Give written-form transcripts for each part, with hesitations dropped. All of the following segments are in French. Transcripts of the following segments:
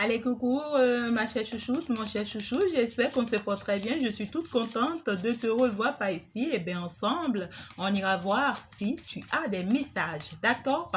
Allez, coucou, ma chère chouchou, mon cher chouchou, j'espère qu'on se porte très bien. Je suis toute contente de te revoir par ici. Et bien, ensemble, on ira voir si tu as des messages, d'accord?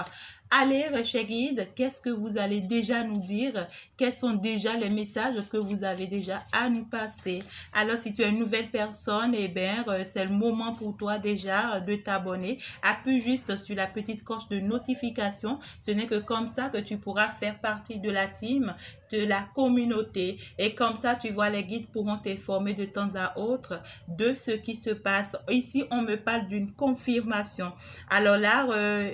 Allez, cher guide, qu'est-ce que vous allez déjà nous dire? Quels sont déjà les messages que vous avez déjà à nous passer? Alors, si tu es une nouvelle personne, eh bien, c'est le moment pour toi déjà de t'abonner. Appuie juste sur la petite cloche de notification. Ce n'est que comme ça que tu pourras faire partie de la team, de la communauté. Et comme ça, tu vois, les guides pourront t'informer de temps à autre de ce qui se passe. Ici, on me parle d'une confirmation. Alors là,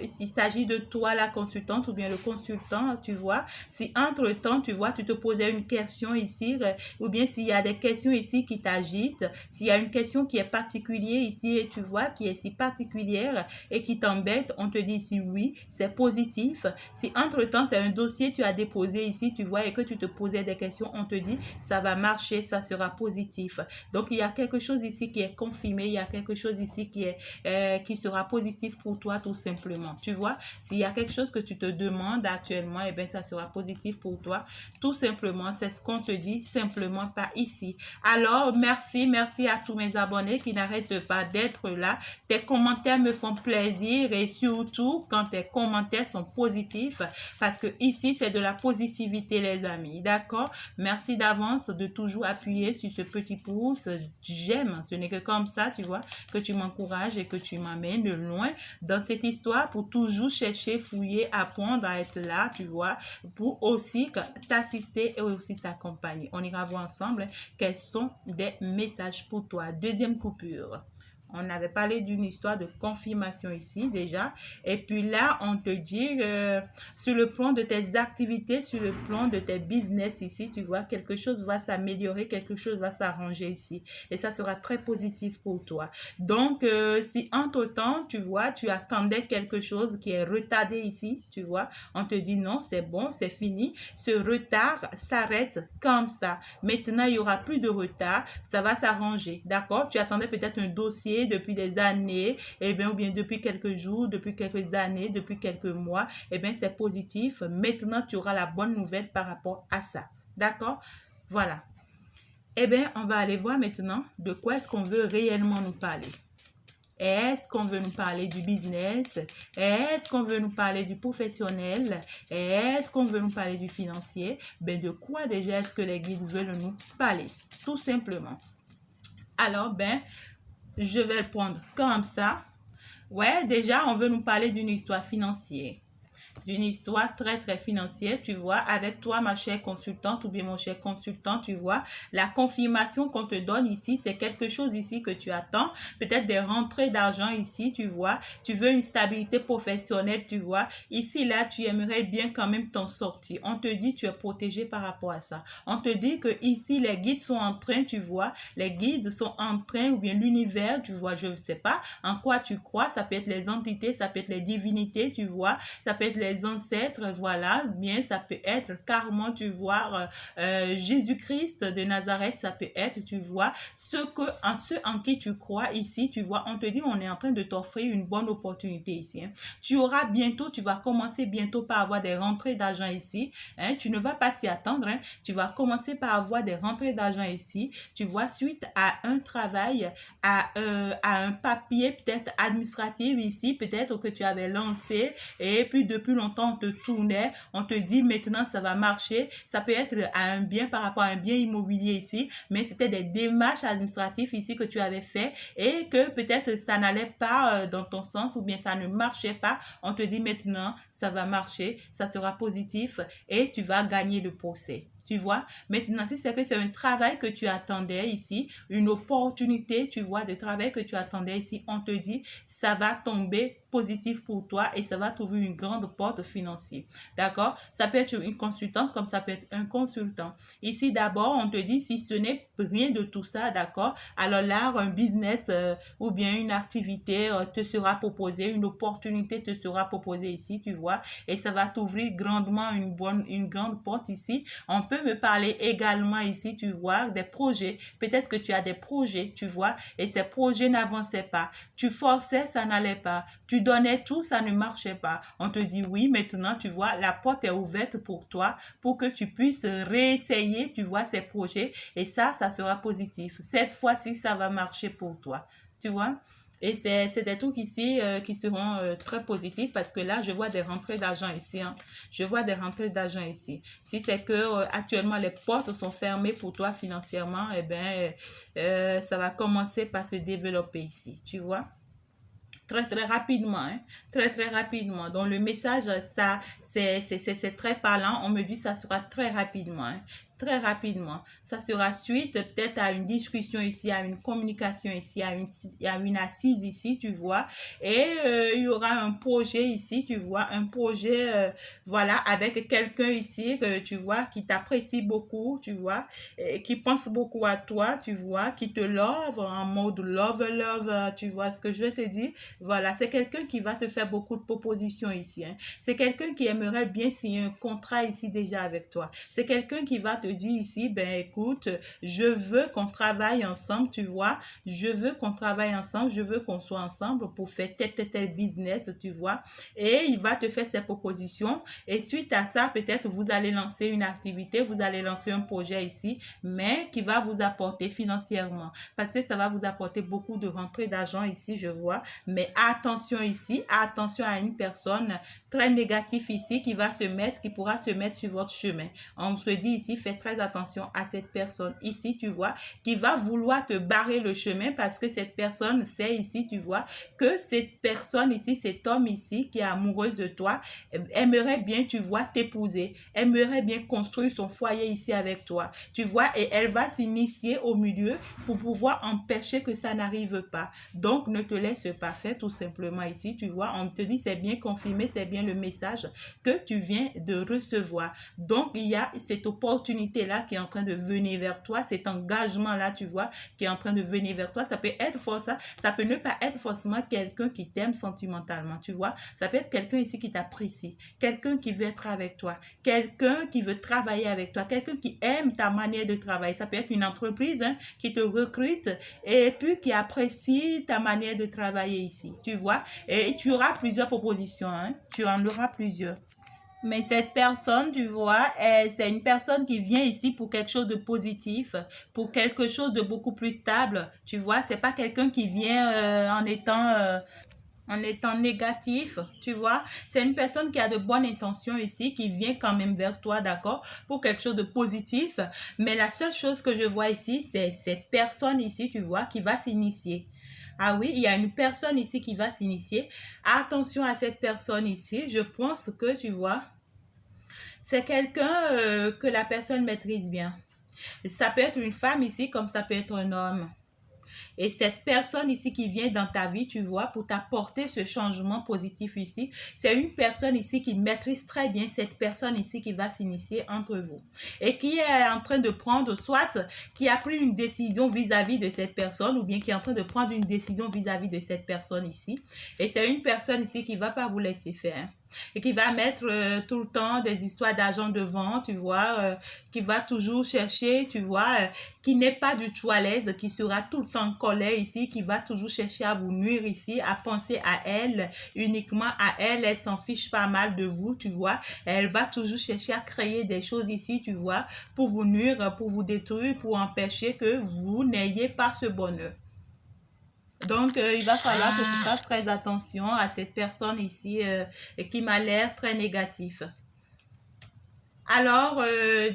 il s'agit de toi, la consultante ou bien le consultant, tu vois. Si entre-temps, tu vois, tu te posais une question ici, ou bien s'il y a des questions ici qui t'agitent, s'il y a une question qui est particulière ici, et tu vois, qui est si particulière et qui t'embête, on te dit ici oui, c'est positif. Si entre-temps, c'est un dossier que tu as déposé ici, tu vois, et que tu te posais des questions, on te dit ça va marcher, ça sera positif. Donc, il y a quelque chose ici qui est confirmé, il y a quelque chose ici qui sera positif pour toi tout simplement. Tu vois, s'il y a quelque chose que tu te demandes actuellement, eh bien, ça sera positif pour toi tout simplement. C'est ce qu'on te dit simplement pas ici. Alors, merci à tous mes abonnés qui n'arrêtent pas d'être là. Tes commentaires me font plaisir et surtout quand tes commentaires sont positifs parce que ici, c'est de la positivité, les amis. D'accord? Merci d'avance de toujours appuyer sur ce petit pouce. J'aime. Ce n'est que comme ça, tu vois, que tu m'encourages et que tu m'amènes loin dans cette histoire pour toujours chercher, fouiller, apprendre à être là, tu vois, pour aussi t'assister et aussi t'accompagner. On ira voir ensemble quels sont des messages pour toi. Deuxième coupure. On avait parlé d'une histoire de confirmation ici déjà. Et puis là, on te dit sur le plan de tes activités, sur le plan de tes business ici, tu vois, quelque chose va s'améliorer, quelque chose va s'arranger ici. Et ça sera très positif pour toi. Donc, si entre-temps, tu vois, tu attendais quelque chose qui est retardé ici, tu vois, on te dit non, c'est bon, c'est fini. Ce retard s'arrête comme ça. Maintenant, il n'y aura plus de retard. Ça va s'arranger. D'accord? Tu attendais peut-être un dossier depuis des années, eh bien, ou bien depuis quelques jours, depuis quelques années, depuis quelques mois, eh bien, c'est positif. Maintenant, tu auras la bonne nouvelle par rapport à ça. D'accord? Voilà. Eh bien, on va aller voir maintenant de quoi est-ce qu'on veut réellement nous parler. Est-ce qu'on veut nous parler du business? Est-ce qu'on veut nous parler du professionnel? Est-ce qu'on veut nous parler du financier? Ben, de quoi déjà est-ce que les guides veulent nous parler? Tout simplement. Alors, ben, je vais le prendre comme ça. Ouais, déjà, on veut nous parler d'une histoire financière. D'une histoire très financière, tu vois, avec toi, ma chère consultante ou bien mon cher consultant, tu vois, la confirmation qu'on te donne ici, c'est quelque chose ici que tu attends, peut-être des rentrées d'argent ici, tu vois, tu veux une stabilité professionnelle, tu vois, ici, là, tu aimerais bien quand même t'en sortir. On te dit, tu es protégé par rapport à ça. On te dit que ici, les guides sont en train, tu vois, les guides sont en train, ou bien l'univers, tu vois, je ne sais pas en quoi tu crois, ça peut être les entités, ça peut être les divinités, tu vois, ça peut être les ancêtres, voilà, bien ça peut être carrément, tu vois, Jésus-Christ de Nazareth, ça peut être, tu vois, ceux en qui tu crois ici, tu vois, on te dit, on est en train de t'offrir une bonne opportunité ici. Hein. Tu auras bientôt, tu vas commencer bientôt par avoir des rentrées d'argent ici. Hein. Tu ne vas pas t'y attendre. Hein. Tu vas commencer par avoir des rentrées d'argent ici. Tu vois, suite à un travail, à un papier peut-être administratif ici, peut-être que tu avais lancé et puis depuis longtemps on te tournait, on te dit maintenant ça va marcher, ça peut être à un bien par rapport à un bien immobilier ici, mais c'était des démarches administratives ici que tu avais fait et que peut-être ça n'allait pas dans ton sens ou bien ça ne marchait pas, on te dit maintenant ça va marcher, ça sera positif et tu vas gagner le procès. Tu vois, maintenant, si c'est que c'est un travail que tu attendais ici, une opportunité, tu vois, de travail que tu attendais ici, on te dit, ça va tomber positif pour toi et ça va t'ouvrir une grande porte financière. D'accord? Ça peut être une consultante comme ça peut être un consultant. Ici, d'abord, on te dit, si ce n'est rien de tout ça, d'accord? Alors là, un business ou bien une activité te sera proposée, une opportunité te sera proposée ici, tu vois, et ça va t'ouvrir grandement une grande porte ici. On peut peux me parler également ici, tu vois, des projets. Peut-être que tu as des projets, tu vois, et ces projets n'avançaient pas. Tu forçais, ça n'allait pas. Tu donnais tout, ça ne marchait pas. On te dit oui, maintenant, tu vois, la porte est ouverte pour toi, pour que tu puisses réessayer, tu vois, ces projets. Et ça sera positif. Cette fois-ci, ça va marcher pour toi. Tu vois? Et c'est des trucs ici qui seront très positifs parce que là, je vois des rentrées d'argent ici. Hein. Je vois des rentrées d'argent ici. Si c'est que actuellement les portes sont fermées pour toi financièrement, eh bien, ça va commencer par se développer ici. Tu vois? Très rapidement, hein? Très rapidement. Donc le message, ça, c'est très parlant. On me dit ça sera très rapidement, hein? Très rapidement. Ça sera suite peut-être à une discussion ici, à une communication ici, à une assise ici, tu vois. Et il y aura un projet ici, tu vois, un projet, voilà, avec quelqu'un ici, tu vois, qui t'apprécie beaucoup, tu vois, et qui pense beaucoup à toi, tu vois, qui te love en mode love, tu vois ce que je vais te dire. Voilà, c'est quelqu'un qui va te faire beaucoup de propositions ici, hein. C'est quelqu'un qui aimerait bien signer un contrat ici déjà avec toi. C'est quelqu'un qui va te dire ici, ben écoute, je veux qu'on travaille ensemble, tu vois. Je veux qu'on travaille ensemble, je veux qu'on soit ensemble pour faire tel business, tu vois. Et il va te faire ses propositions. Et suite à ça, peut-être vous allez lancer une activité, vous allez lancer un projet ici, mais qui va vous apporter financièrement. Parce que ça va vous apporter beaucoup de rentrées d'argent ici, je vois. Mais attention ici, attention à une personne très négative ici qui pourra se mettre sur votre chemin. On se dit ici, fais très attention à cette personne ici, tu vois, qui va vouloir te barrer le chemin parce que cette personne sait ici, tu vois, que cette personne ici, cet homme ici qui est amoureuse de toi, aimerait bien, tu vois, t'épouser, aimerait bien construire son foyer ici avec toi, tu vois, et elle va s'initier au milieu pour pouvoir empêcher que ça n'arrive pas. Donc, ne te laisse pas faire tout simplement ici, tu vois, on te dit c'est bien confirmé, c'est bien le message que tu viens de recevoir. Donc, il y a cette opportunité-là qui est en train de venir vers toi, cet engagement-là, tu vois, qui est en train de venir vers toi. Ça peut être ça peut ne pas être forcément quelqu'un qui t'aime sentimentalement, tu vois. Ça peut être quelqu'un ici qui t'apprécie, quelqu'un qui veut être avec toi, quelqu'un qui veut travailler avec toi, quelqu'un qui aime ta manière de travailler. Ça peut être une entreprise, hein, qui te recrute et puis qui apprécie ta manière de travailler ici, tu vois. Et tu auras plusieurs propositions, hein. Tu en auras plusieurs. Mais cette personne, tu vois, c'est une personne qui vient ici pour quelque chose de positif, pour quelque chose de beaucoup plus stable. Tu vois, c'est pas quelqu'un qui vient en étant négatif, tu vois. C'est une personne qui a de bonnes intentions ici, qui vient quand même vers toi, d'accord, pour quelque chose de positif. Mais la seule chose que je vois ici, c'est cette personne ici, tu vois, qui va s'initier. Ah oui, il y a une personne ici qui va s'initier. Attention à cette personne ici. Je pense que, tu vois, c'est quelqu'un que la personne maîtrise bien. Ça peut être une femme ici, comme ça peut être un homme. Et cette personne ici qui vient dans ta vie, tu vois, pour t'apporter ce changement positif ici, c'est une personne ici qui maîtrise très bien cette personne ici qui va s'initier entre vous. Et qui est en train de prendre, soit qui a pris une décision vis-à-vis de cette personne, ou bien qui est en train de prendre une décision vis-à-vis de cette personne ici. Et c'est une personne ici qui ne va pas vous laisser faire et qui va mettre tout le temps des histoires d'argent devant, tu vois, qui va toujours chercher, tu vois, qui n'est pas du tout à l'aise, qui sera tout le temps en colère ici, qui va toujours chercher à vous nuire ici, à penser à elle, uniquement à elle, elle s'en fiche pas mal de vous, tu vois, elle va toujours chercher à créer des choses ici, tu vois, pour vous nuire, pour vous détruire, pour empêcher que vous n'ayez pas ce bonheur. Donc, il va falloir que tu fasses très attention à cette personne ici qui m'a l'air très négatif. Alors,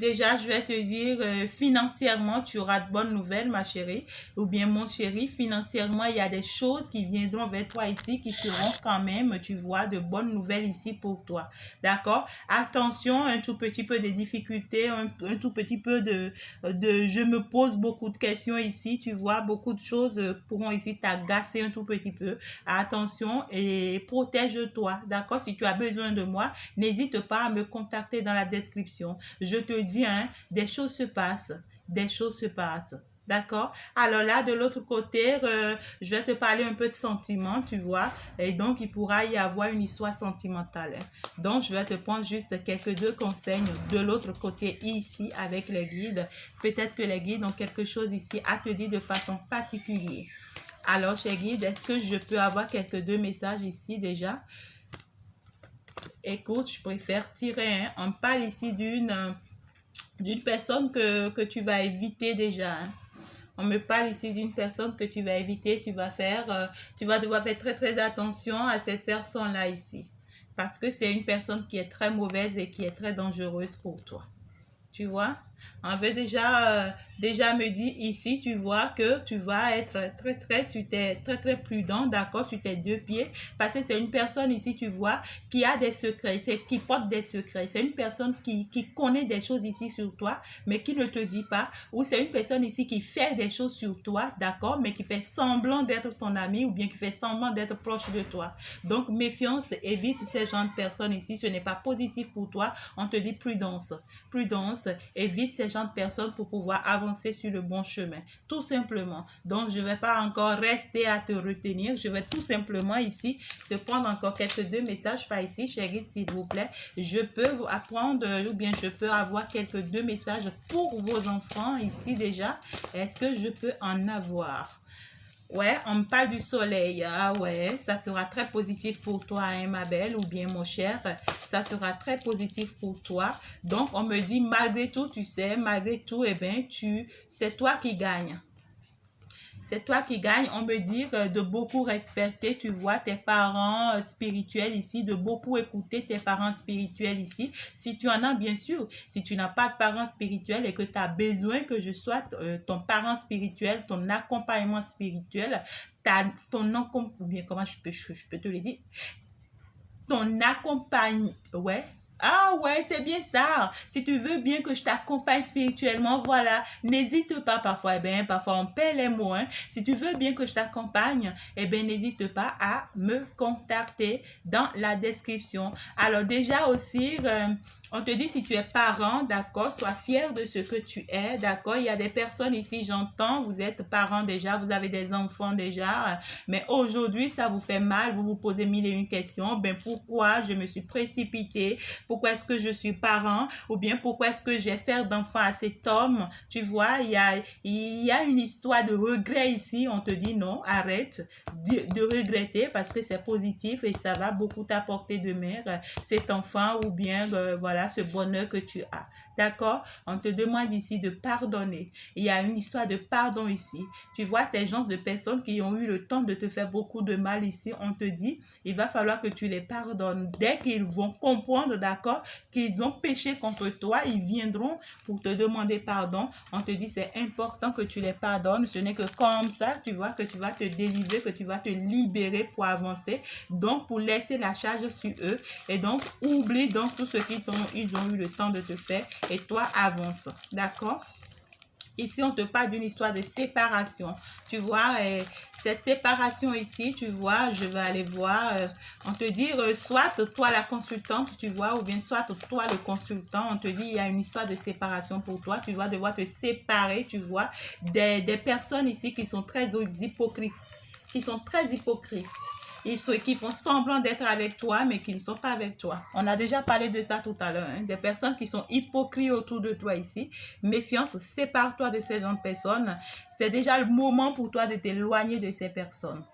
déjà, je vais te dire, financièrement, tu auras de bonnes nouvelles, ma chérie, ou bien mon chéri. Financièrement, il y a des choses qui viendront vers toi ici, qui seront quand même, tu vois, de bonnes nouvelles ici pour toi. D'accord? Attention, un tout petit peu de difficultés, un tout petit peu je me pose beaucoup de questions ici, tu vois, beaucoup de choses pourront ici t'agacer un tout petit peu. Attention et protège-toi, d'accord? Si tu as besoin de moi, n'hésite pas à me contacter dans la description. Je te dis, hein, des choses se passent. Des choses se passent. D'accord? Alors là, de l'autre côté, je vais te parler un peu de sentiments, tu vois. Et donc, il pourra y avoir une histoire sentimentale. Donc, je vais te prendre juste quelques deux conseils de l'autre côté ici avec les guides. Peut-être que les guides ont quelque chose ici à te dire de façon particulière. Alors, chers guides, est-ce que je peux avoir quelques deux messages ici déjà? Écoute, je préfère tirer un. On parle ici d'une personne que tu vas éviter déjà. On me parle ici d'une personne que tu vas éviter, tu vas devoir faire très très attention à cette personne-là ici. Parce que c'est une personne qui est très mauvaise et qui est très dangereuse pour toi. Tu vois? On veut déjà me dire ici, tu vois que tu vas être très prudent, d'accord, sur tes deux pieds, parce que c'est une personne ici, tu vois, qui a des secrets, qui porte des secrets. C'est une personne qui connaît des choses ici sur toi, mais qui ne te dit pas, ou c'est une personne ici qui fait des choses sur toi, d'accord, mais qui fait semblant d'être ton ami, ou bien qui fait semblant d'être proche de toi. Donc, méfiance, évite ces gens de personnes ici, ce n'est pas positif pour toi. On te dit prudence, prudence, évite ces gens de personnes pour pouvoir avancer sur le bon chemin, tout simplement. Donc, je ne vais pas encore rester à te retenir. Je vais tout simplement ici te prendre encore quelques deux messages par ici, chérie, s'il vous plaît. Je peux vous apprendre ou bien je peux avoir quelques deux messages pour vos enfants ici déjà. Est-ce que je peux en avoir? Ouais, on me parle du soleil. Ah ouais, ça sera très positif pour toi, hein, ma belle, ou bien mon cher. Ça sera très positif pour toi. Donc, on me dit, malgré tout, tu sais, malgré tout, eh bien, c'est toi qui gagnes. C'est toi qui gagnes. On me dit de beaucoup respecter, tu vois, tes parents spirituels ici, de beaucoup écouter tes parents spirituels ici. Si tu en as, bien sûr, si tu n'as pas de parents spirituels et que tu as besoin que je sois ton parent spirituel, ton accompagnement spirituel, ou bien comment je peux te le dire, ton accompagnement, ouais. Ah ouais, c'est bien ça. Si tu veux bien que je t'accompagne spirituellement, voilà, n'hésite pas parfois. Eh bien, parfois on perd les mots. Hein. Si tu veux bien que je t'accompagne, eh bien, n'hésite pas à me contacter dans la description. Alors déjà aussi, on te dit si tu es parent, d'accord, sois fier de ce que tu es, d'accord. Il y a des personnes ici, j'entends, vous êtes parents déjà, vous avez des enfants déjà, mais aujourd'hui, ça vous fait mal, vous vous posez mille et une questions. Ben pourquoi je me suis précipitée? Pourquoi est-ce que je suis parent? Ou bien pourquoi est-ce que j'ai fait d'enfant à cet homme? Tu vois, il y a une histoire de regret ici. On te dit non, arrête de regretter parce que c'est positif et ça va beaucoup t'apporter demain cet enfant ou bien voilà ce bonheur que tu as. D'accord? On te demande ici de pardonner. Il y a une histoire de pardon ici. Tu vois, ces gens de personnes qui ont eu le temps de te faire beaucoup de mal ici, on te dit, il va falloir que tu les pardonnes. Dès qu'ils vont comprendre, d'accord, qu'ils ont péché contre toi, ils viendront pour te demander pardon. On te dit, c'est important que tu les pardonnes. Ce n'est que comme ça, tu vois, que tu vas te délivrer, que tu vas te libérer pour avancer. Donc, pour laisser la charge sur eux. Et donc, oublie donc tout ce qu'ils ont eu le temps de te faire. Et toi, avance. D'accord? Ici, on te parle d'une histoire de séparation. Tu vois, cette séparation ici, tu vois, je vais aller voir. On te dit, soit toi la consultante, tu vois, ou bien soit toi le consultant. On te dit, il y a une histoire de séparation pour toi. Tu vas devoir te séparer, tu vois, des personnes ici qui sont très hypocrites. Qui sont très hypocrites. Qui font semblant d'être avec toi, mais qui ne sont pas avec toi. On a déjà parlé de ça tout à l'heure. Hein? Des personnes qui sont hypocrites autour de toi ici. Méfiance, sépare-toi de ces gens de personnes. C'est déjà le moment pour toi de t'éloigner de ces personnes.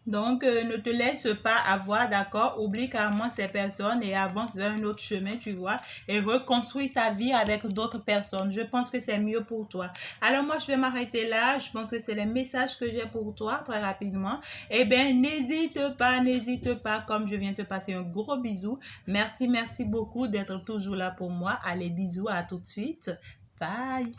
Donc, ne te laisse pas avoir, d'accord? Oublie carrément ces personnes et avance vers un autre chemin, tu vois, et reconstruis ta vie avec d'autres personnes. Je pense que c'est mieux pour toi. Alors, moi, je vais m'arrêter là. Je pense que c'est les messages que j'ai pour toi, très rapidement. Eh bien, n'hésite pas, comme je viens te passer un gros bisou. Merci beaucoup d'être toujours là pour moi. Allez, bisous, à tout de suite. Bye!